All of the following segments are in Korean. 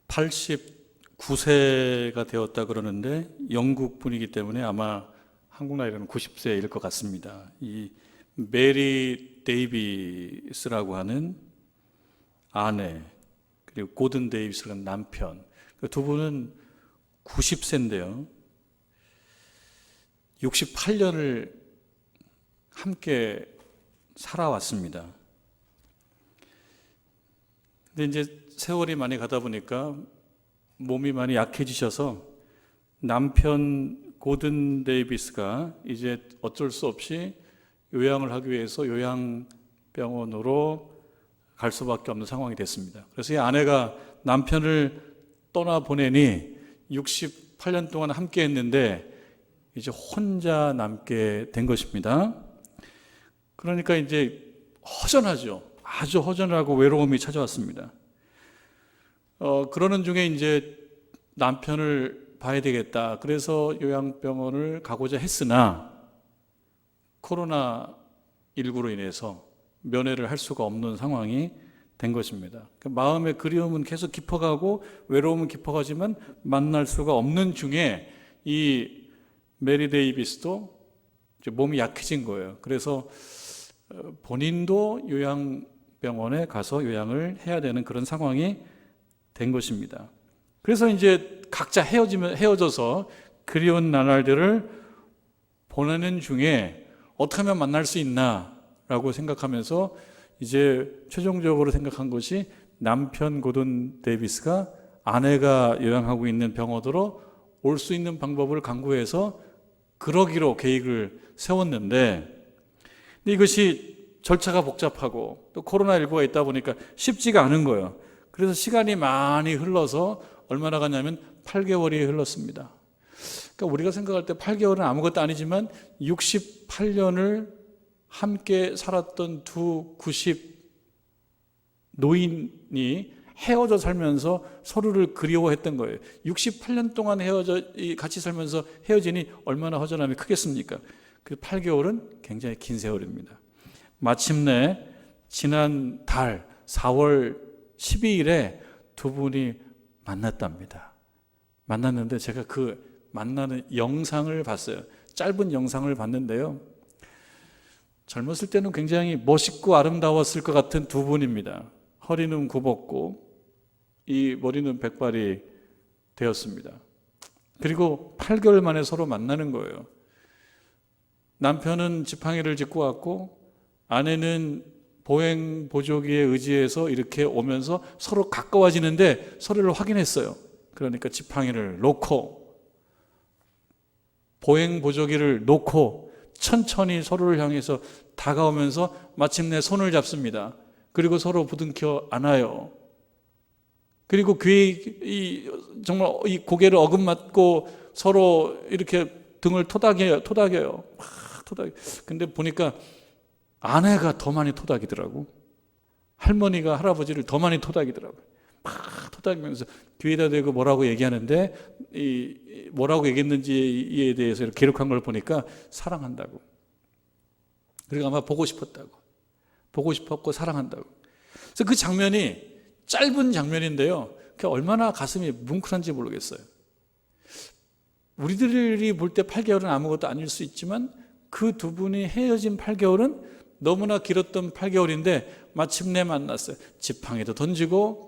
89세가 되었다 그러는데 영국 분이기 때문에 아마 한국 나이로는 90세일 것 같습니다. 이 메리 데이비스라고 하는 아내, 그리고 고든 데이비스라는 남편, 두 분은 90세인데요. 68년을 함께 살아왔습니다. 근데 이제 세월이 많이 가다 보니까 몸이 많이 약해지셔서 남편 고든 데이비스가 이제 어쩔 수 없이 요양을 하기 위해서 요양병원으로 갈 수밖에 없는 상황이 됐습니다. 그래서 이 아내가 남편을 떠나보내니 68년 동안 함께 했는데 이제 혼자 남게 된 것입니다. 그러니까 이제 허전하죠. 아주 허전하고 외로움이 찾아왔습니다. 그러는 중에 이제 남편을 봐야 되겠다. 그래서 요양병원을 가고자 했으나 코로나19로 인해서 면회를 할 수가 없는 상황이 된 것입니다. 마음의 그리움은 계속 깊어가고 외로움은 깊어가지만 만날 수가 없는 중에 이 메리 데이비스도 이제 몸이 약해진 거예요. 그래서 본인도 요양병원에 가서 요양을 해야 되는 그런 상황이 된 것입니다. 그래서 이제 각자 헤어져서 그리운 나날들을 보내는 중에 어떻게 하면 만날 수 있나라고 생각하면서 이제 최종적으로 생각한 것이 남편 고든 데이비스가 아내가 요양하고 있는 병원으로 올 수 있는 방법을 강구해서 그러기로 계획을 세웠는데, 근데 이것이 절차가 복잡하고 또 코로나19가 있다 보니까 쉽지가 않은 거예요. 그래서 시간이 많이 흘러서 얼마나 가냐면 8개월이 흘렀습니다. 그러니까 우리가 생각할 때 8개월은 아무것도 아니지만 68년을 함께 살았던 두 90 노인이 헤어져 살면서 서로를 그리워했던 거예요. 68년 동안 같이 살면서 헤어지니 얼마나 허전함이 크겠습니까? 그 8개월은 굉장히 긴 세월입니다. 마침내 지난 달 4월 12일에 두 분이 만났답니다. 만났는데 제가 그 만나는 영상을 봤어요. 짧은 영상을 봤는데요. 젊었을 때는 굉장히 멋있고 아름다웠을 것 같은 두 분입니다. 허리는 굽었고 이 머리는 백발이 되었습니다. 그리고 8개월 만에 서로 만나는 거예요. 남편은 지팡이를 짚고 왔고 아내는 보행 보조기에 의지해서 이렇게 오면서 서로 가까워지는데 서로를 확인했어요. 그러니까 지팡이를 놓고 보행 보조기를 놓고 천천히 서로를 향해서 다가오면서 마침내 손을 잡습니다. 그리고 서로 부둥켜 안아요. 그리고 정말 이 고개를 어긋맞고 서로 이렇게 등을 토닥여요. 근데 보니까 아내가 더 많이 토닥이더라고. 할머니가 할아버지를 더 많이 토닥이더라고요. 막 토닥이면서 귀에다 대고 뭐라고 얘기하는데 뭐라고 얘기했는지에 대해서 이렇게 기록한 걸 보니까 사랑한다고. 그리고 아마 보고 싶었고 사랑한다고. 그래서 그 장면이 짧은 장면인데요. 그게 얼마나 가슴이 뭉클한지 모르겠어요. 우리들이 볼 때 8개월은 아무것도 아닐 수 있지만 그 두 분이 헤어진 8개월은 너무나 길었던 8개월인데 마침내 만났어요. 지팡이도 던지고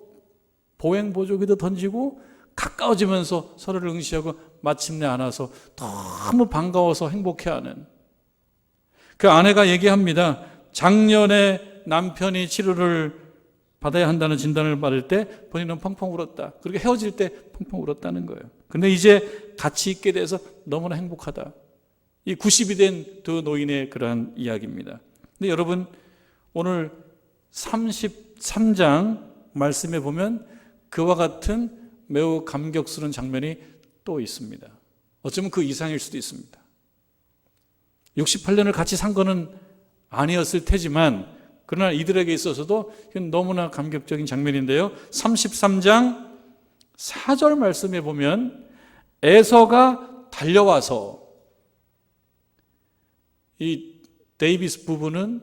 보행 보조기도 던지고 가까워지면서 서로를 응시하고 마침내 안아서 너무 반가워서 행복해하는. 그 아내가 얘기합니다. 작년에 남편이 치료를 받아야 한다는 진단을 받을 때 본인은 펑펑 울었다. 그리고 헤어질 때 펑펑 울었다는 거예요. 근데 이제 같이 있게 돼서 너무나 행복하다. 이 90이 된 두 노인의 그러한 이야기입니다. 근데 여러분, 오늘 33장 말씀에 보면 그와 같은 매우 감격스러운 장면이 또 있습니다. 어쩌면 그 이상일 수도 있습니다. 68년을 같이 산 거는 아니었을 테지만 그러나 이들에게 있어서도 너무나 감격적인 장면인데요. 33장 4절 말씀에 보면 에서가 달려와서, 이 데이비스 부부는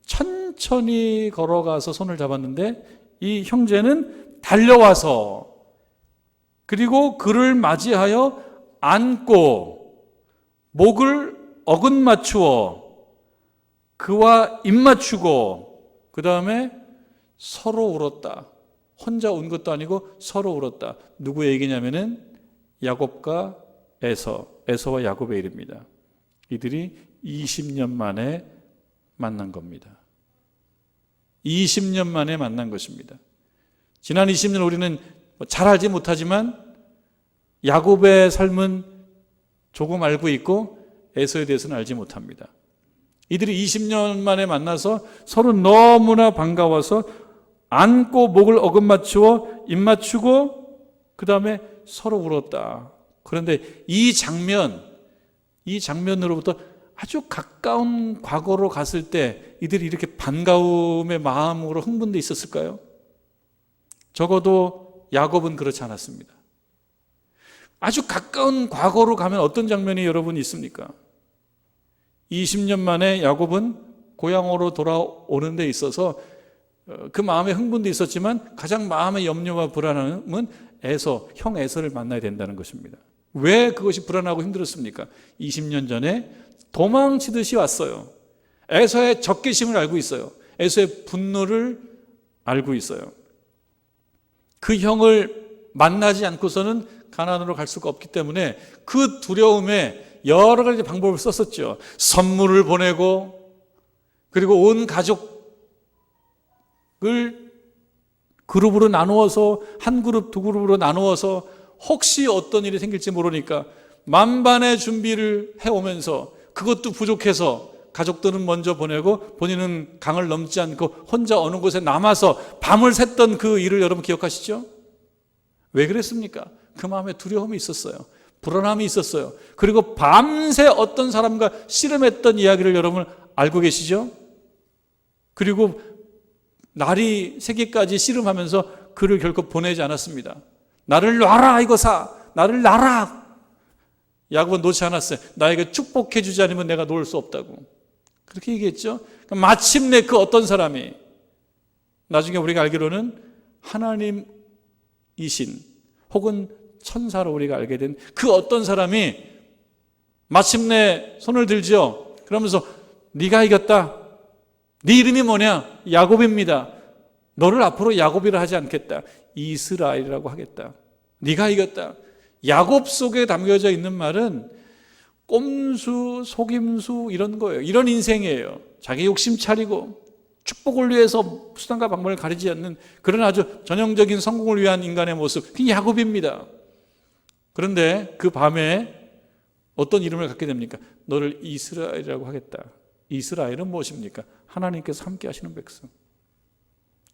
천천히 걸어가서 손을 잡았는데 이 형제는 달려와서 그리고 그를 맞이하여 안고 목을 어긋맞추어 그와 입맞추고 그 다음에 서로 울었다. 혼자 운 것도 아니고 서로 울었다. 누구의 얘기냐면은 야곱과 에서와 야곱의 일입니다. 이들이 20년 만에 만난 겁니다. 20년 만에 만난 것입니다. 지난 20년 우리는 잘 알지 못하지만 야곱의 삶은 조금 알고 있고 에서에 대해서는 알지 못합니다. 이들이 20년 만에 만나서 서로 너무나 반가워서 안고 목을 어긋맞추어 입맞추고 그 다음에 서로 울었다. 그런데 이 장면으로부터 아주 가까운 과거로 갔을 때 이들이 이렇게 반가움의 마음으로 흥분돼 있었을까요? 적어도 야곱은 그렇지 않았습니다. 아주 가까운 과거로 가면 어떤 장면이 여러분 있습니까? 20년 만에 야곱은 고향으로 돌아오는 데 있어서 그 마음에 흥분도 있었지만 가장 마음의 염려와 불안함은 형 에서를 만나야 된다는 것입니다. 왜 그것이 불안하고 힘들었습니까? 20년 전에 도망치듯이 왔어요. 에서의 적개심을 알고 있어요. 에서의 분노를 알고 있어요. 그 형을 만나지 않고서는 가나안으로 갈 수가 없기 때문에 그 두려움에 여러 가지 방법을 썼었죠. 선물을 보내고 그리고 온 가족을 그룹으로 나누어서 한 그룹 두 그룹으로 나누어서 혹시 어떤 일이 생길지 모르니까 만반의 준비를 해오면서 그것도 부족해서 가족들은 먼저 보내고 본인은 강을 넘지 않고 혼자 어느 곳에 남아서 밤을 샜던 그 일을 여러분 기억하시죠? 왜 그랬습니까? 그 마음에 두려움이 있었어요. 불안함이 있었어요. 그리고 밤새 어떤 사람과 씨름했던 이야기를 여러분 알고 계시죠? 그리고 날이 새기까지 씨름하면서 그를 결코 보내지 않았습니다. 나를 놔라 이거사, 나를 놔라. 야곱은 놓지 않았어요. 나에게 축복해 주지 않으면 내가 놓을 수 없다고 그렇게 얘기했죠. 마침내 그 어떤 사람이 나중에 우리가 알기로는 하나님이신 혹은 천사로 우리가 알게 된 그 어떤 사람이 마침내 손을 들죠. 그러면서 네가 이겼다. 네 이름이 뭐냐? 야곱입니다. 너를 앞으로 야곱이라 하지 않겠다. 이스라엘이라고 하겠다. 네가 이겼다. 야곱 속에 담겨져 있는 말은 꼼수, 속임수 이런 거예요. 이런 인생이에요. 자기 욕심 차리고 축복을 위해서 수단과 방법을 가리지 않는 그런 아주 전형적인 성공을 위한 인간의 모습. 그게 야곱입니다. 그런데 그 밤에 어떤 이름을 갖게 됩니까? 너를 이스라엘이라고 하겠다. 이스라엘은 무엇입니까? 하나님께서 함께 하시는 백성.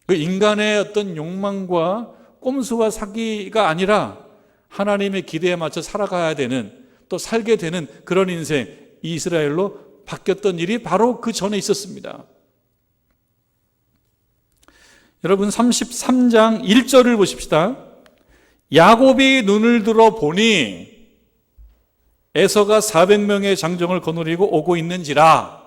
그 인간의 어떤 욕망과 꼼수와 사기가 아니라 하나님의 기대에 맞춰 살아가야 되는 또 살게 되는 그런 인생 이스라엘로 바뀌었던 일이 바로 그 전에 있었습니다. 여러분 33장 1절을 보십시다. 야곱이 눈을 들어 보니 에서가 400명의 장정을 거느리고 오고 있는지라.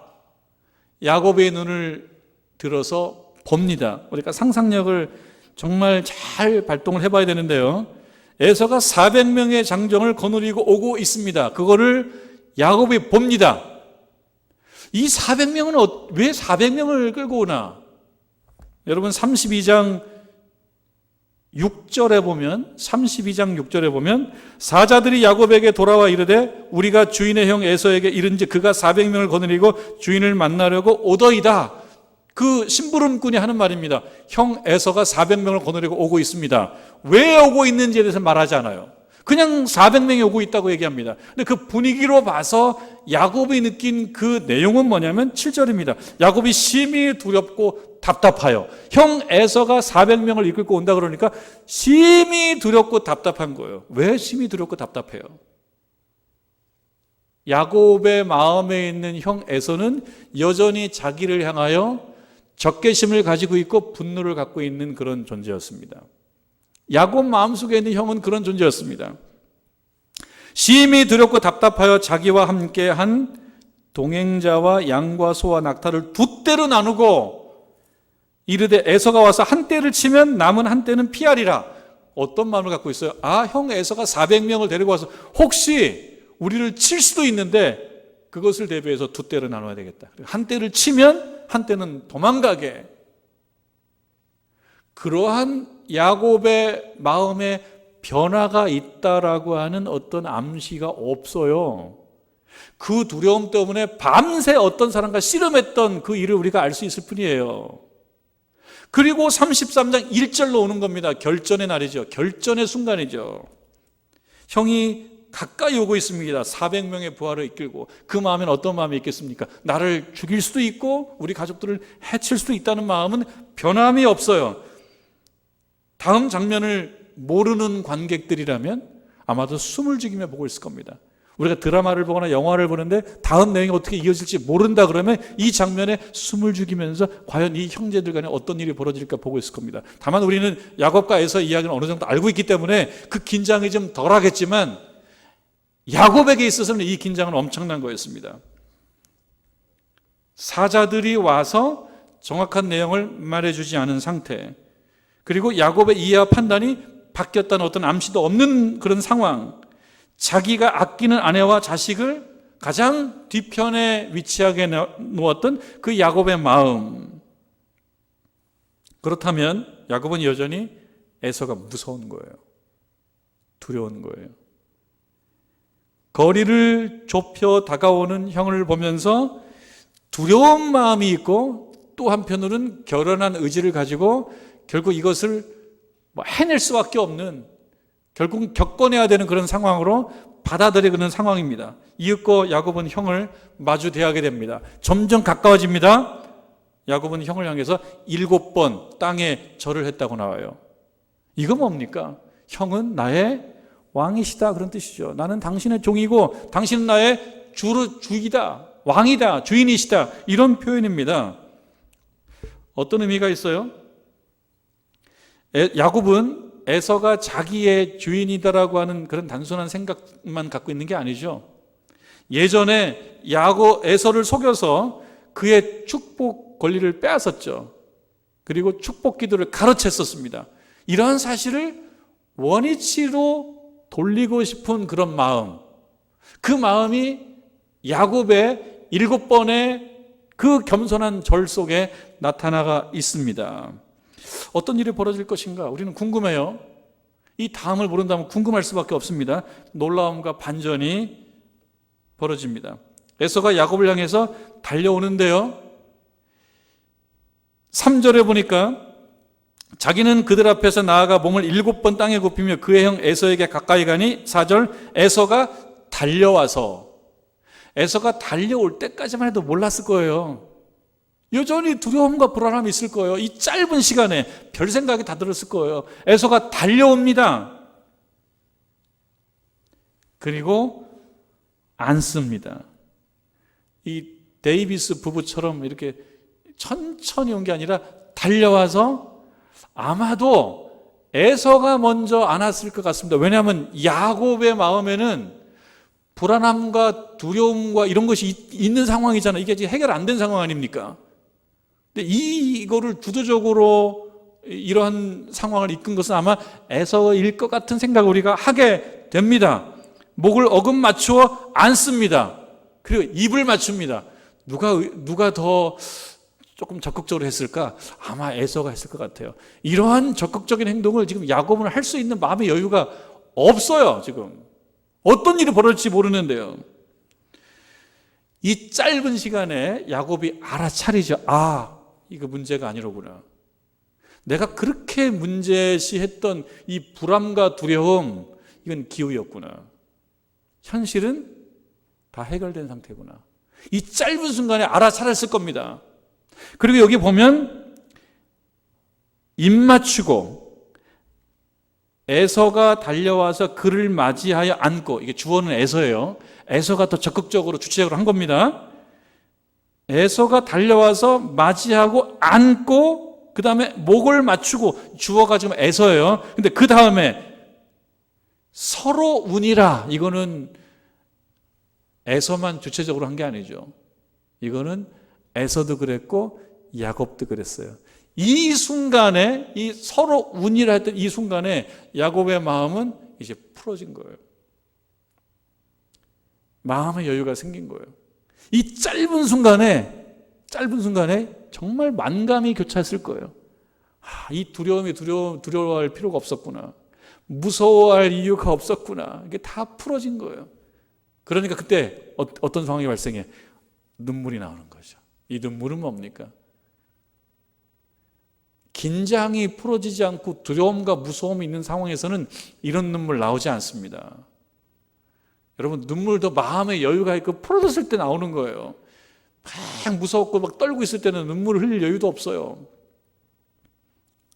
야곱의 눈을 들어서 봅니다. 우리가 상상력을 정말 잘 발동을 해봐야 되는데요. 에서가 400명의 장정을 거느리고 오고 있습니다. 그거를 야곱이 봅니다. 이 400명은 왜 400명을 끌고 오나? 여러분 32장 6절에 보면 사자들이 야곱에게 돌아와 이르되 우리가 주인의 형 에서에게 이른즉 그가 400명을 거느리고 주인을 만나려고 오더이다. 그 심부름꾼이 하는 말입니다. 형 에서가 400명을 거느리고 오고 있습니다. 왜 오고 있는지에 대해서 말하지 않아요. 그냥 400명이 오고 있다고 얘기합니다. 근데 그 분위기로 봐서 야곱이 느낀 그 내용은 뭐냐면 7절입니다. 야곱이 심히 두렵고 답답하여. 형 에서가 400명을 이끌고 온다 그러니까 심히 두렵고 답답한 거예요. 왜 심히 두렵고 답답해요? 야곱의 마음에 있는 형 에서는 여전히 자기를 향하여 적개심을 가지고 있고 분노를 갖고 있는 그런 존재였습니다. 야곱 마음속에 있는 형은 그런 존재였습니다. 심히 두렵고 답답하여 자기와 함께 한 동행자와 양과 소와 낙타를 두 떼로 나누고 이르되 에서가 와서 한 떼를 치면 남은 한 떼는 피하리라. 어떤 마음을 갖고 있어요? 형 에서가 400명을 데리고 와서 혹시 우리를 칠 수도 있는데 그것을 대비해서 두 떼를 나눠야 되겠다. 한 떼를 치면 한 떼는 도망가게. 그러한 야곱의 마음에 변화가 있다라고 하는 어떤 암시가 없어요. 그 두려움 때문에 밤새 어떤 사람과 씨름했던 그 일을 우리가 알 수 있을 뿐이에요. 그리고 33장 1절로 오는 겁니다. 결전의 날이죠. 결전의 순간이죠. 형이 가까이 오고 있습니다. 400명의 부하를 이끌고. 그 마음엔 어떤 마음이 있겠습니까? 나를 죽일 수도 있고 우리 가족들을 해칠 수도 있다는 마음은 변함이 없어요. 다음 장면을 모르는 관객들이라면 아마도 숨을 죽이며 보고 있을 겁니다. 우리가 드라마를 보거나 영화를 보는데 다음 내용이 어떻게 이어질지 모른다 그러면 이 장면에 숨을 죽이면서 과연 이 형제들 간에 어떤 일이 벌어질까 보고 있을 겁니다. 다만 우리는 야곱과 에서 이야기는 어느 정도 알고 있기 때문에 그 긴장이 좀 덜하겠지만 야곱에게 있어서는 이 긴장은 엄청난 거였습니다. 사자들이 와서 정확한 내용을 말해주지 않은 상태, 그리고 야곱의 이해와 판단이 바뀌었다는 어떤 암시도 없는 그런 상황, 자기가 아끼는 아내와 자식을 가장 뒤편에 위치하게 놓았던 그 야곱의 마음. 그렇다면 야곱은 여전히 에서가 무서운 거예요. 두려운 거예요. 거리를 좁혀 다가오는 형을 보면서 두려운 마음이 있고 또 한편으로는 결연한 의지를 가지고 결국 이것을 해낼 수밖에 없는, 결국 겪어내야 되는 그런 상황으로 받아들이는 상황입니다. 이윽고 야곱은 형을 마주 대하게 됩니다. 점점 가까워집니다. 야곱은 형을 향해서 7번 땅에 절을 했다고 나와요. 이거 뭡니까? 형은 나의 왕이시다, 그런 뜻이죠. 나는 당신의 종이고 당신은 나의 주이다, 왕이다, 주인이시다, 이런 표현입니다. 어떤 의미가 있어요? 야곱은 에서가 자기의 주인이다라고 하는 그런 단순한 생각만 갖고 있는 게 아니죠. 예전에 에서를 속여서 그의 축복 권리를 빼앗았죠. 그리고 축복 기도를 가로챘었습니다. 이러한 사실을 원위치로 돌리고 싶은 그런 마음, 그 마음이 야곱의 7번의 그 겸손한 절 속에 나타나가 있습니다. 어떤 일이 벌어질 것인가 우리는 궁금해요. 이 다음을 모른다면 궁금할 수밖에 없습니다. 놀라움과 반전이 벌어집니다. 에서가 야곱을 향해서 달려오는데요, 3절에 보니까 자기는 그들 앞에서 나아가 몸을 7번 땅에 굽히며 그의 형 에서에게 가까이 가니, 4절, 에서가 달려와서, 에서가 달려올 때까지만 해도 몰랐을 거예요. 여전히 두려움과 불안함이 있을 거예요. 이 짧은 시간에 별 생각이 다 들었을 거예요. 에서가 달려옵니다. 그리고 앉습니다. 이 데이비스 부부처럼 이렇게 천천히 온 게 아니라 달려와서 아마도 에서가 먼저 안았을 것 같습니다. 왜냐하면 야곱의 마음에는 불안함과 두려움과 이런 것이 있는 상황이잖아요. 이게 지금 해결 안 된 상황 아닙니까? 근데 이거를 주도적으로 이러한 상황을 이끈 것은 아마 에서일 것 같은 생각을 우리가 하게 됩니다. 목을 어금 맞추어 앉습니다. 그리고 입을 맞춥니다. 누가 더 조금 적극적으로 했을까? 아마 에서가 했을 것 같아요. 이러한 적극적인 행동을 지금 야곱은 할 수 있는 마음의 여유가 없어요. 지금 어떤 일이 벌어질지 모르는데요. 이 짧은 시간에 야곱이 알아차리죠. 이거 문제가 아니로구나. 내가 그렇게 문제시했던 이 불안과 두려움, 이건 기우였구나. 현실은 다 해결된 상태구나. 이 짧은 순간에 알아차렸을 겁니다. 그리고 여기 보면 입 맞추고 에서가 달려와서 그를 맞이하여 안고, 이게 주어는 에서예요. 에서가 더 적극적으로 주체적으로 한 겁니다. 에서가 달려와서 맞이하고 안고 그 다음에 목을 맞추고, 주어가 지금 에서예요. 근데 그 다음에 서로 운이라, 이거는 에서만 주체적으로 한 게 아니죠. 이거는 에서도 그랬고 야곱도 그랬어요. 이 순간에, 이 서로 운이라 했던 이 순간에 야곱의 마음은 이제 풀어진 거예요. 마음의 여유가 생긴 거예요. 이 짧은 순간에 정말 만감이 교차했을 거예요. 이 두려워할 필요가 없었구나. 무서워할 이유가 없었구나. 이게 다 풀어진 거예요. 그러니까 그때 어떤 상황이 발생해? 눈물이 나오는 거죠. 이 눈물은 뭡니까? 긴장이 풀어지지 않고 두려움과 무서움이 있는 상황에서는 이런 눈물 나오지 않습니다. 여러분, 눈물도 마음의 여유가 있고 풀어졌을 때 나오는 거예요. 막 무서웠고 막 떨고 있을 때는 눈물을 흘릴 여유도 없어요.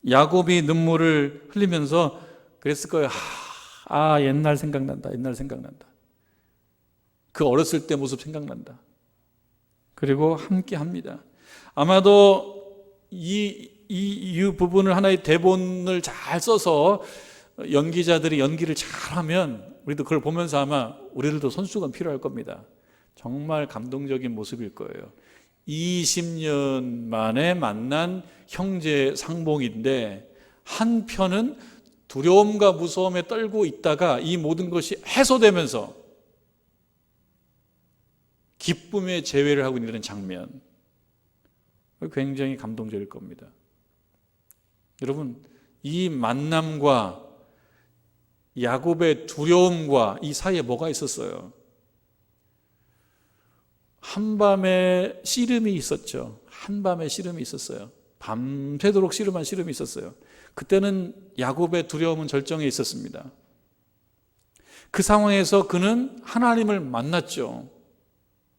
야곱이 눈물을 흘리면서 그랬을 거예요. 옛날 생각난다. 그 어렸을 때 모습 생각난다. 그리고 함께 합니다. 아마도 이 부분을 하나의 대본을 잘 써서 연기자들이 연기를 잘하면 우리도 그걸 보면서 아마 우리들도 손수건 필요할 겁니다. 정말 감동적인 모습일 거예요. 20년 만에 만난 형제 상봉인데 한편은 두려움과 무서움에 떨고 있다가 이 모든 것이 해소되면서 기쁨의 재회를 하고 있는 장면, 굉장히 감동적일 겁니다. 여러분, 이 만남과 야곱의 두려움과 이 사이에 뭐가 있었어요? 한밤에 씨름이 있었죠. 한밤에 씨름이 있었어요. 밤새도록 씨름한 씨름이 있었어요. 그때는 야곱의 두려움은 절정에 있었습니다. 그 상황에서 그는 하나님을 만났죠.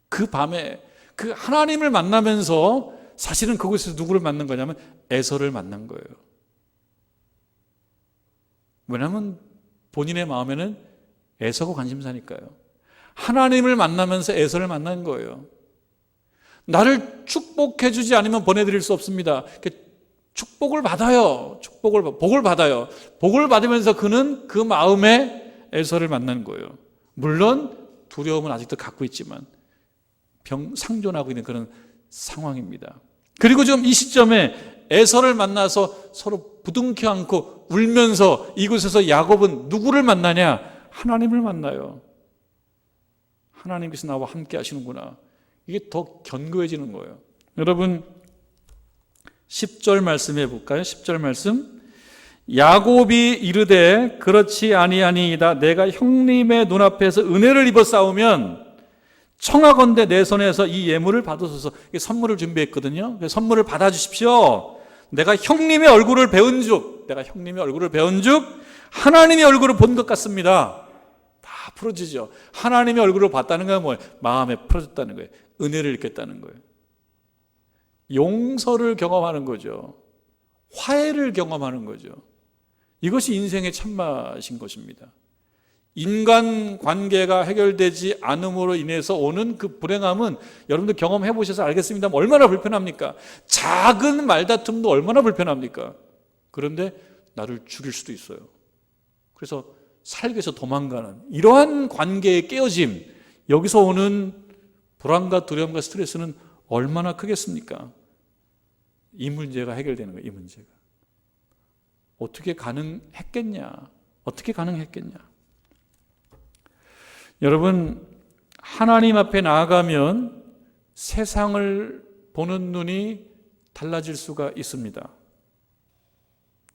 그 밤에 그 하나님을 만나면서 사실은 그곳에서 누구를 만난 거냐면 에서를 만난 거예요. 왜냐하면 본인의 마음에는 에서가 관심사니까요. 하나님을 만나면서 에서를 만난 거예요. 나를 축복해 주지 않으면 보내드릴 수 없습니다. 축복을 받아요. 복을 받아요. 복을 받으면서 그는 그 마음에 에서를 만난 거예요. 물론 두려움은 아직도 갖고 있지만 상존하고 있는 그런 상황입니다. 그리고 지금 이 시점에 에서를 만나서 서로 부둥켜 안고 울면서 이곳에서 야곱은 누구를 만나냐? 하나님을 만나요. 하나님께서 나와 함께 하시는구나. 이게 더 견고해지는 거예요. 여러분, 10절 말씀해 볼까요? 10절 말씀. 야곱이 이르되 그렇지 아니하니이다. 내가 형님의 눈앞에서 은혜를 입어 싸우면 청하건대 내 손에서 이 예물을 받으소서. 선물을 준비했거든요. 선물을 받아주십시오. 내가 형님의 얼굴을 배운 즉 하나님의 얼굴을 본 것 같습니다. 다 풀어지죠. 하나님의 얼굴을 봤다는 건 뭐예요? 마음에 풀어졌다는 거예요. 은혜를 입겠다는 거예요. 용서를 경험하는 거죠. 화해를 경험하는 거죠. 이것이 인생의 참맛인 것입니다. 인간 관계가 해결되지 않음으로 인해서 오는 그 불행함은 여러분들 경험해 보셔서 알겠습니다만 얼마나 불편합니까? 작은 말다툼도 얼마나 불편합니까? 그런데 나를 죽일 수도 있어요. 그래서 살기 위해서 도망가는 이러한 관계의 깨어짐, 여기서 오는 불안과 두려움과 스트레스는 얼마나 크겠습니까? 이 문제가 해결되는 거예요. 이 문제가 어떻게 가능했겠냐? 여러분, 하나님 앞에 나아가면 세상을 보는 눈이 달라질 수가 있습니다.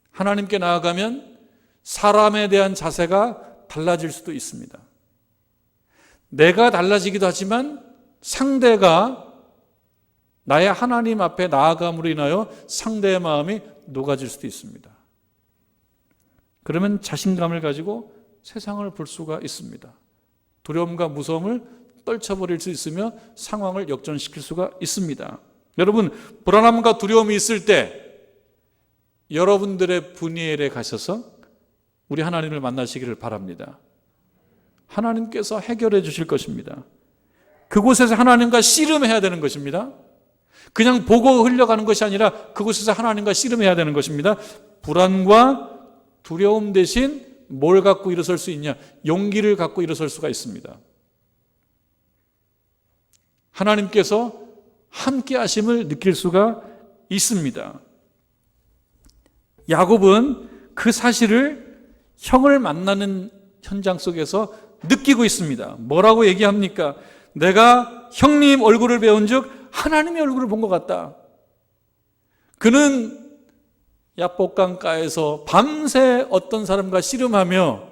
하나님께 나아가면 사람에 대한 자세가 달라질 수도 있습니다. 내가 달라지기도 하지만 상대가 나의 하나님 앞에 나아감으로 인하여 상대의 마음이 녹아질 수도 있습니다. 그러면 자신감을 가지고 세상을 볼 수가 있습니다. 두려움과 무서움을 떨쳐버릴 수 있으며 상황을 역전시킬 수가 있습니다. 여러분, 불안함과 두려움이 있을 때 여러분들의 분이엘에 가셔서 우리 하나님을 만나시기를 바랍니다. 하나님께서 해결해 주실 것입니다. 그곳에서 하나님과 씨름해야 되는 것입니다. 그냥 보고 흘려가는 것이 아니라 그곳에서 하나님과 씨름해야 되는 것입니다. 불안과 두려움 대신 뭘 갖고 일어설 수 있냐? 용기를 갖고 일어설 수가 있습니다. 하나님께서 함께 하심을 느낄 수가 있습니다. 야곱은 그 사실을 형을 만나는 현장 속에서 느끼고 있습니다. 뭐라고 얘기합니까? 내가 형님 얼굴을 배운 즉 하나님의 얼굴을 본 것 같다. 그는 야복강가에서 밤새 어떤 사람과 씨름하며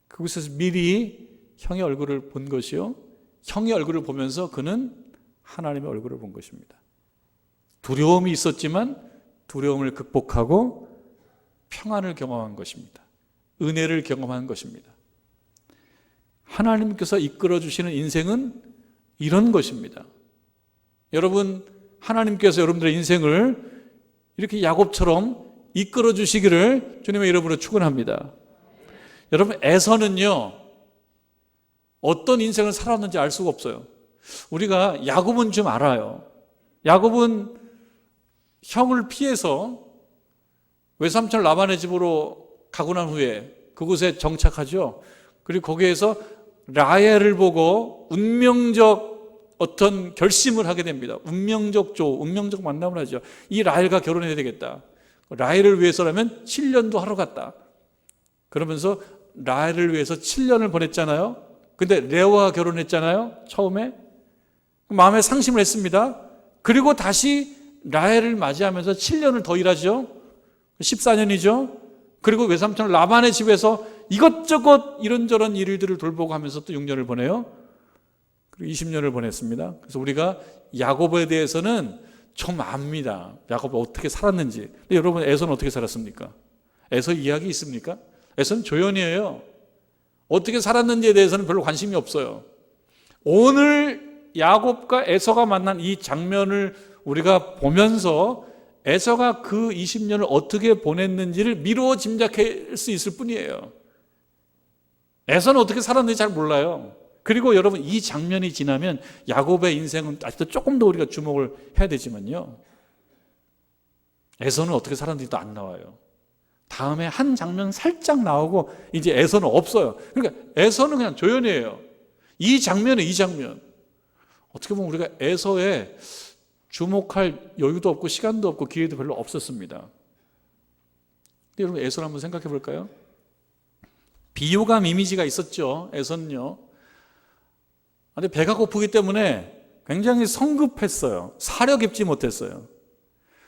그곳에서 미리 형의 얼굴을 본 것이요, 형의 얼굴을 보면서 그는 하나님의 얼굴을 본 것입니다. 두려움이 있었지만 두려움을 극복하고 평안을 경험한 것입니다. 은혜를 경험한 것입니다. 하나님께서 이끌어 주시는 인생은 이런 것입니다. 여러분, 하나님께서 여러분들의 인생을 이렇게 야곱처럼 이끌어 주시기를 주님의 이름으로 축원합니다. 여러분, 에서는요 어떤 인생을 살았는지 알 수가 없어요. 우리가 야곱은 좀 알아요. 야곱은 형을 피해서 외삼촌 라반의 집으로 가고 난 후에 그곳에 정착하죠. 그리고 거기에서 라헬을 보고 운명적 어떤 결심을 하게 됩니다. 운명적 만남을 하죠. 이 라헬과 결혼해야 되겠다. 라헬을 위해서라면 7년도 하러 갔다. 그러면서 라헬을 위해서 7년을 보냈잖아요. 근데 레오와 결혼했잖아요. 처음에 마음에 상심을 했습니다. 그리고 다시 라헬을 맞이하면서 7년을 더 일하죠. 14년이죠. 그리고 외삼촌 라반의 집에서 이것저것 이런저런 일들을 돌보고 하면서 또 6년을 보내요. 그리고 20년을 보냈습니다. 그래서 우리가 야곱에 대해서는 좀 압니다. 야곱이 어떻게 살았는지. 근데 여러분, 에서는 어떻게 살았습니까? 에서 이야기 있습니까? 에서는 조연이에요. 어떻게 살았는지에 대해서는 별로 관심이 없어요. 오늘 야곱과 에서가 만난 이 장면을 우리가 보면서 에서가 그 20년을 어떻게 보냈는지를 미루어 짐작할 수 있을 뿐이에요. 에서는 어떻게 살았는지 잘 몰라요. 그리고 여러분, 이 장면이 지나면 야곱의 인생은 아직도 조금 더 우리가 주목을 해야 되지만요, 에서는 어떻게 살았는지도 안 나와요. 다음에 한 장면 살짝 나오고 이제 에서는 없어요. 그러니까 에서는 그냥 조연이에요. 이 장면. 어떻게 보면 우리가 에서에 주목할 여유도 없고 시간도 없고 기회도 별로 없었습니다. 근데 여러분, 에서를 한번 생각해 볼까요? 비호감 이미지가 있었죠. 에서는요. 근데 배가 고프기 때문에 굉장히 성급했어요. 사려 깊지 못했어요.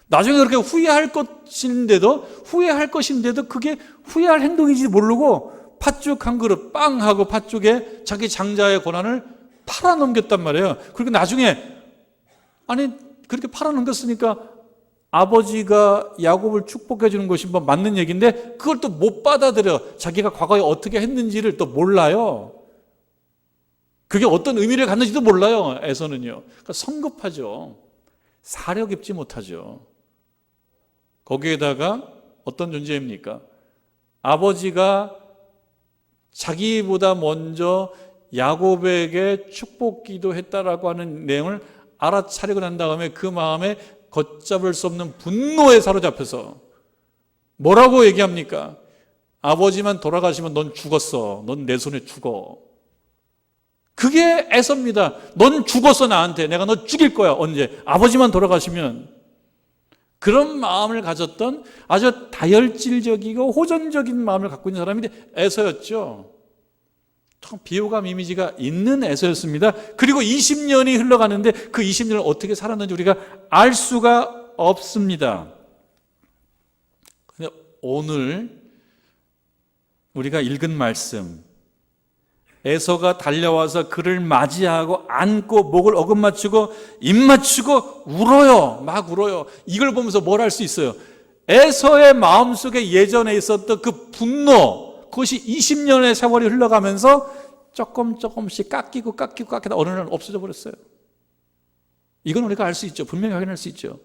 나중에 그렇게 후회할 것인데도 그게 후회할 행동인지 모르고 팥죽 한 그릇 빵 하고 팥죽에 자기 장자의 고난을 팔아넘겼단 말이에요. 그리고 나중에 그렇게 팔아넘겼으니까 아버지가 야곱을 축복해 주는 것이 뭐 맞는 얘기인데 그걸 또 못 받아들여. 자기가 과거에 어떻게 했는지를 또 몰라요. 그게 어떤 의미를 갖는지도 몰라요. 에서는요. 그러니까 성급하죠. 사려 깊지 못하죠. 거기에다가 어떤 존재입니까? 아버지가 자기보다 먼저 야곱에게 축복 기도했다라고 하는 내용을 알아차리고 난 다음에 그 마음에 걷잡을 수 없는 분노에 사로잡혀서 뭐라고 얘기합니까? 아버지만 돌아가시면 넌 죽었어. 넌 내 손에 죽어. 그게 에서입니다. 넌 죽었어, 나한테. 내가 너 죽일 거야. 언제? 아버지만 돌아가시면. 그런 마음을 가졌던 아주 다혈질적이고 호전적인 마음을 갖고 있는 사람이 에서였죠. 참 비호감 이미지가 있는 에서였습니다. 그리고 20년이 흘러가는데 그 20년을 어떻게 살았는지 우리가 알 수가 없습니다. 근데 오늘 우리가 읽은 말씀, 에서가 달려와서 그를 맞이하고 안고 목을 어긋맞추고 입 맞추고 울어요. 막 울어요. 이걸 보면서 뭘 할 수 있어요? 에서의 마음속에 예전에 있었던 그 분노, 그것이 20년의 세월이 흘러가면서 조금씩 깎이고 어느 날 없어져 버렸어요. 이건 우리가 알 수 있죠. 분명히 확인할 수 있죠.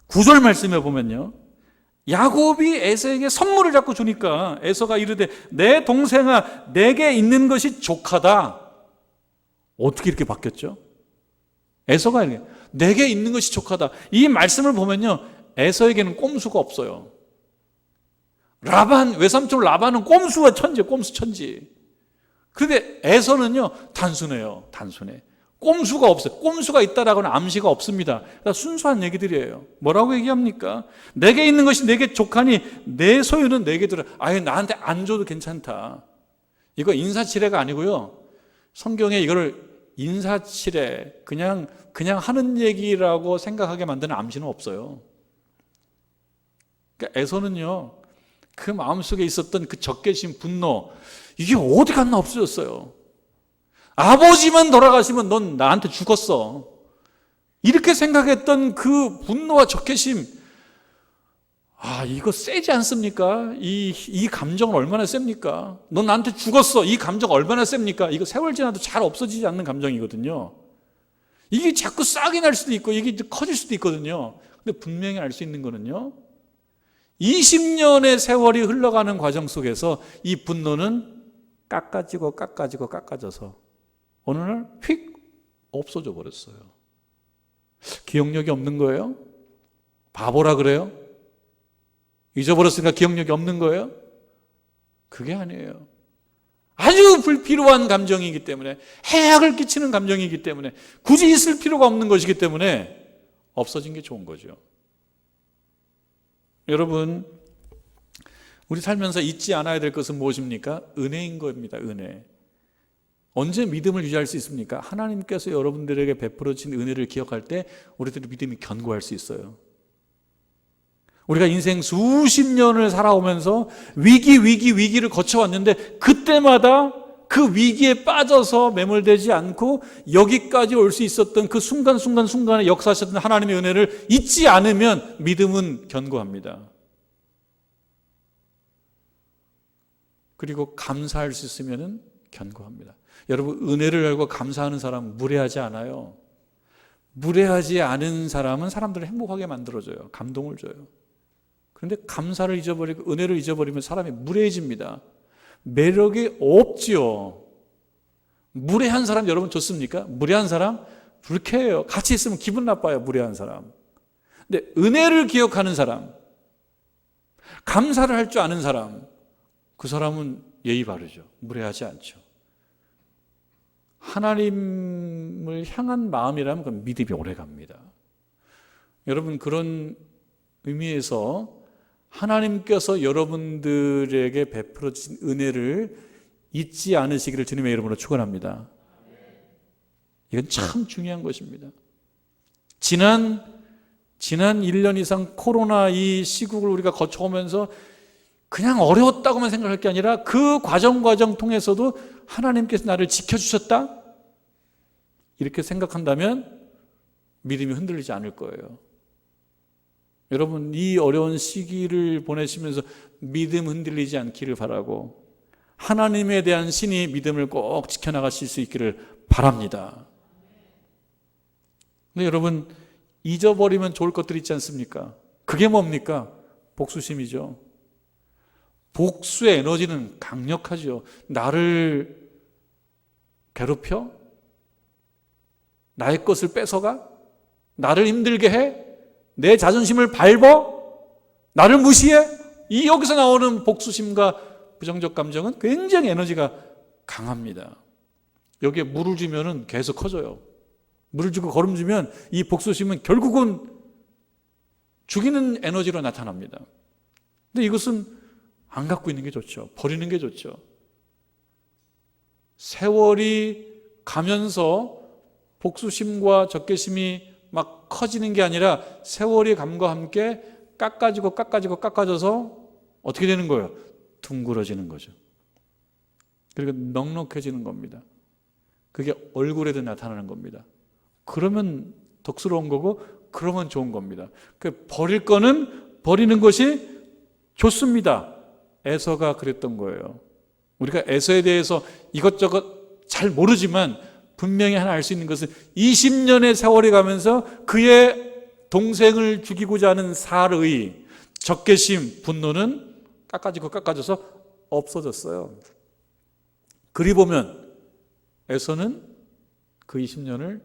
9절 말씀에 보면요, 야곱이 에서에게 선물을 자꾸 주니까 에서가 이르되 내 동생아 내게 있는 것이 족하다. 어떻게 이렇게 바뀌었죠? 에서가 이렇게 내게 있는 것이 족하다. 이 말씀을 보면요, 에서에게는 꼼수가 없어요. 외삼촌 라반은 꼼수 천지. 그런데 에서는요, 단순해. 꼼수가 없어요. 꼼수가 있다라고는 암시가 없습니다. 그러니까 순수한 얘기들이에요. 뭐라고 얘기합니까? 내게 있는 것이 내게 족하니 내 소유는 내게 들어. 아예 나한테 안 줘도 괜찮다. 이거 인사치레가 아니고요. 성경에 이거를 인사치레, 그냥 하는 얘기라고 생각하게 만드는 암시는 없어요. 그러니까 에서는요, 그 마음속에 있었던 그 적개심, 분노, 이게 어디 갔나 없어졌어요. 아버지만 돌아가시면 넌 나한테 죽었어. 이렇게 생각했던 그 분노와 적개심, 이거 세지 않습니까? 이 감정은 얼마나 셉니까? 넌 나한테 죽었어. 이 감정 얼마나 셉니까? 이거 세월 지나도 잘 없어지지 않는 감정이거든요. 이게 자꾸 싹이 날 수도 있고, 이게 커질 수도 있거든요. 근데 분명히 알 수 있는 거는요, 20년의 세월이 흘러가는 과정 속에서 이 분노는 깎아져서 어느 날 휙 없어져 버렸어요. 기억력이 없는 거예요? 바보라 그래요? 잊어버렸으니까 기억력이 없는 거예요? 그게 아니에요. 아주 불필요한 감정이기 때문에, 해악을 끼치는 감정이기 때문에, 굳이 있을 필요가 없는 것이기 때문에 없어진 게 좋은 거죠. 여러분, 우리 살면서 잊지 않아야 될 것은 무엇입니까? 은혜인 겁니다. 은혜. 언제 믿음을 유지할 수 있습니까? 하나님께서 여러분들에게 베풀어 주신 은혜를 기억할 때 우리들의 믿음이 견고할 수 있어요. 우리가 인생 수십 년을 살아오면서 위기를 거쳐왔는데, 그때마다 그 위기에 빠져서 매몰되지 않고 여기까지 올 수 있었던 그 순간순간에 역사하셨던 하나님의 은혜를 잊지 않으면 믿음은 견고합니다. 그리고 감사할 수 있으면 견고합니다. 여러분, 은혜를 알고 감사하는 사람은 무례하지 않아요. 무례하지 않은 사람은 사람들을 행복하게 만들어줘요. 감동을 줘요. 그런데 감사를 잊어버리고 은혜를 잊어버리면 사람이 무례해집니다. 매력이 없지요. 무례한 사람 여러분 좋습니까? 무례한 사람 불쾌해요. 같이 있으면 기분 나빠요. 무례한 사람. 근데 은혜를 기억하는 사람, 감사를 할 줄 아는 사람, 그 사람은 예의 바르죠. 무례하지 않죠. 하나님을 향한 마음이라면 그건 믿음이 오래갑니다. 여러분, 그런 의미에서 하나님께서 여러분들에게 베풀어 주신 은혜를 잊지 않으시기를 주님의 이름으로 축원합니다. 이건 참 중요한 것입니다. 지난 1년 이상 코로나 이 시국을 우리가 거쳐오면서 그냥 어려웠다고만 생각할 게 아니라 그 과정 통해서도 하나님께서 나를 지켜주셨다? 이렇게 생각한다면 믿음이 흔들리지 않을 거예요. 여러분, 이 어려운 시기를 보내시면서 믿음 흔들리지 않기를 바라고, 하나님에 대한 신이 믿음을 꼭 지켜나가실 수 있기를 바랍니다. 근데 여러분, 잊어버리면 좋을 것들이 있지 않습니까? 그게 뭡니까? 복수심이죠. 복수의 에너지는 강력하죠. 나를 괴롭혀? 나의 것을 뺏어가? 나를 힘들게 해? 내 자존심을 밟어? 나를 무시해? 이 여기서 나오는 복수심과 부정적 감정은 굉장히 에너지가 강합니다. 여기에 물을 주면은 계속 커져요. 물을 주고 거름 주면 이 복수심은 결국은 죽이는 에너지로 나타납니다. 근데 이것은 안 갖고 있는 게 좋죠. 버리는 게 좋죠. 세월이 가면서 복수심과 적개심이 막 커지는 게 아니라 세월이 감과 함께 깎아져서 어떻게 되는 거예요? 둥그러지는 거죠. 그리고 넉넉해지는 겁니다. 그게 얼굴에도 나타나는 겁니다. 그러면 덕스러운 거고, 그러면 좋은 겁니다. 버릴 거는 버리는 것이 좋습니다. 에서가 그랬던 거예요. 우리가 에서에 대해서 이것저것 잘 모르지만 분명히 하나 알 수 있는 것은 20년의 세월이 가면서 그의 동생을 죽이고자 하는 살의 적개심, 분노는 깎아져서 없어졌어요. 그리 보면 에서는 그 20년을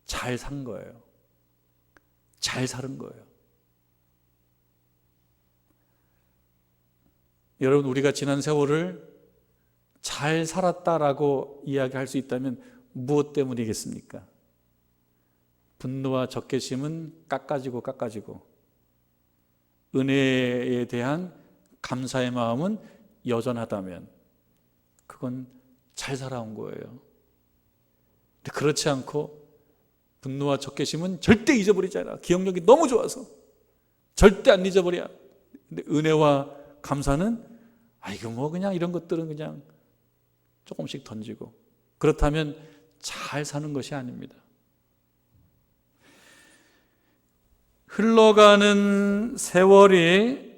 잘 산 거예요. 잘 살은 거예요. 여러분, 우리가 지난 세월을 잘 살았다라고 이야기할 수 있다면 무엇 때문이겠습니까? 분노와 적개심은 깎아지고 은혜에 대한 감사의 마음은 여전하다면 그건 잘 살아온 거예요. 근데 그렇지 않고 분노와 적개심은 절대 잊어버리지 않아. 기억력이 너무 좋아서 절대 안 잊어버려. 근데 은혜와 감사는 이거 뭐 그냥 이런 것들은 그냥 조금씩 던지고, 그렇다면 잘 사는 것이 아닙니다. 흘러가는 세월이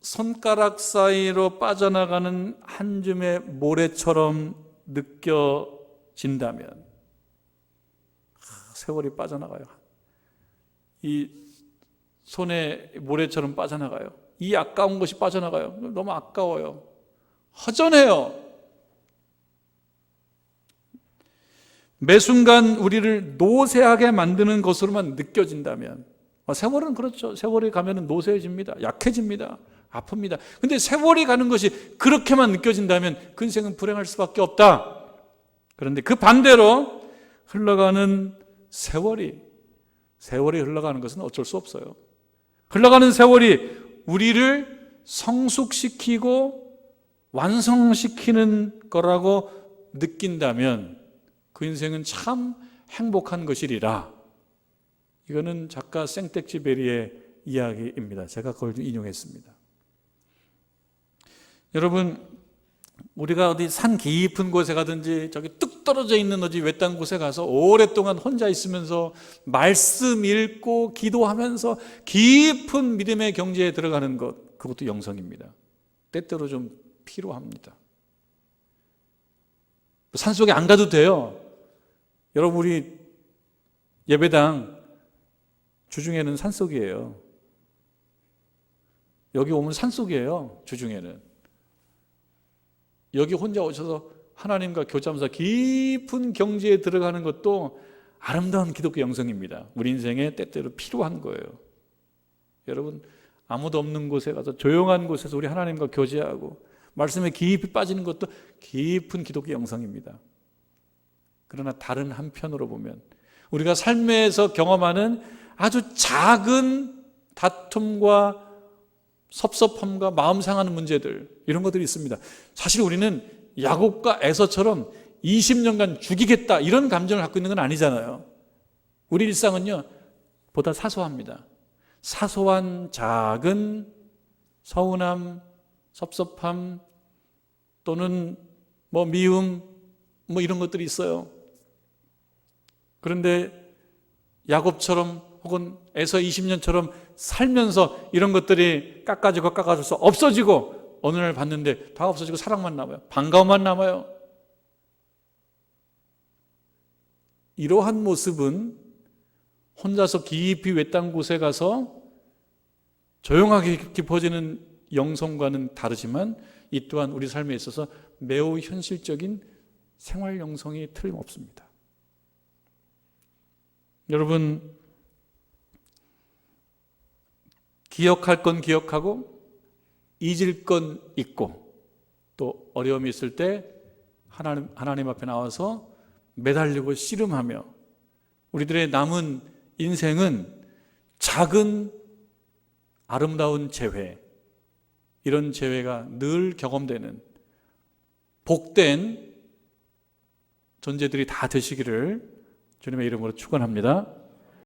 손가락 사이로 빠져나가는 한 줌의 모래처럼 느껴진다면, 세월이 빠져나가요. 이 손에 모래처럼 빠져나가요. 이 아까운 것이 빠져나가요. 너무 아까워요. 허전해요. 매 순간 우리를 노쇠하게 만드는 것으로만 느껴진다면, 세월은 그렇죠. 세월이 가면 노쇠해집니다. 약해집니다. 아픕니다. 근데 세월이 가는 것이 그렇게만 느껴진다면 그 인생은 불행할 수밖에 없다. 그런데 그 반대로 흘러가는 세월이 흘러가는 것은 어쩔 수 없어요. 흘러가는 세월이 우리를 성숙시키고 완성시키는 거라고 느낀다면 그 인생은 참 행복한 것이리라. 이거는 작가 생텍쥐베리의 이야기입니다. 제가 그걸 인용했습니다. 여러분, 우리가 어디 산 깊은 곳에 가든지 저기 뚝 떨어져 있는 어디 외딴 곳에 가서 오랫동안 혼자 있으면서 말씀 읽고 기도하면서 깊은 믿음의 경지에 들어가는 것, 그것도 영성입니다. 때때로 좀 필요합니다. 산속에 안 가도 돼요. 여러분, 우리 예배당 주중에는 산속이에요. 여기 오면 산속이에요. 주중에는. 여기 혼자 오셔서 하나님과 교제하면서 깊은 경지에 들어가는 것도 아름다운 기독교 영성입니다. 우리 인생에 때때로 필요한 거예요. 여러분, 아무도 없는 곳에 가서 조용한 곳에서 우리 하나님과 교제하고 말씀에 깊이 빠지는 것도 깊은 기독교 영성입니다. 그러나 다른 한편으로 보면 우리가 삶에서 경험하는 아주 작은 다툼과 섭섭함과 마음 상하는 문제들, 이런 것들이 있습니다. 사실 우리는 야곱과 에서처럼 20년간 죽이겠다 이런 감정을 갖고 있는 건 아니잖아요. 우리 일상은요 보다 사소합니다. 사소한 작은 서운함, 섭섭함 또는 미움 이런 것들이 있어요. 그런데 야곱처럼 혹은 에서 20년처럼 살면서 이런 것들이 깎아져서 없어지고 어느 날 봤는데 다 없어지고 사랑만 남아요. 반가움만 남아요. 이러한 모습은 혼자서 깊이 외딴 곳에 가서 조용하게 깊어지는 영성과는 다르지만 이 또한 우리 삶에 있어서 매우 현실적인 생활 영성이 틀림없습니다. 여러분, 기억할 건 기억하고 잊을 건 잊고 또 어려움이 있을 때 하나님 앞에 나와서 매달리고 씨름하며 우리들의 남은 인생은 작은 아름다운 재회, 이런 재회가 늘 경험되는 복된 존재들이 다 되시기를 주님의 이름으로 축원합니다.